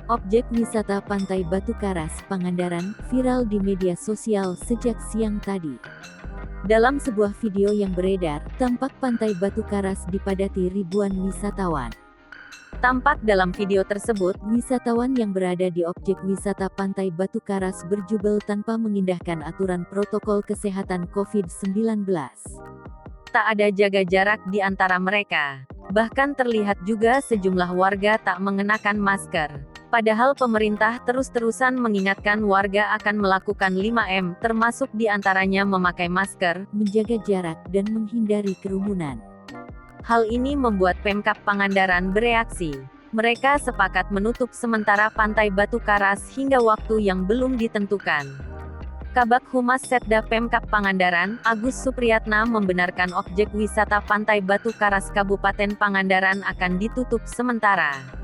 Objek wisata Pantai Batu Karas, Pangandaran, viral di media sosial sejak siang tadi. Dalam sebuah video yang beredar, tampak Pantai Batu Karas dipadati ribuan wisatawan. Tampak dalam video tersebut, wisatawan yang berada di objek wisata Pantai Batu Karas berjubel tanpa mengindahkan aturan protokol kesehatan COVID-19. Tak ada jaga jarak di antara mereka. Bahkan terlihat juga sejumlah warga tak mengenakan masker. Padahal pemerintah terus-terusan mengingatkan warga akan melakukan 5M, termasuk diantaranya memakai masker, menjaga jarak, dan menghindari kerumunan. Hal ini membuat Pemkab Pangandaran bereaksi. Mereka sepakat menutup sementara Pantai Batu Karas hingga waktu yang belum ditentukan. Kabag Humas Setda Pemkab Pangandaran, Agus Supriyatna membenarkan objek wisata Pantai Batu Karas Kabupaten Pangandaran akan ditutup sementara.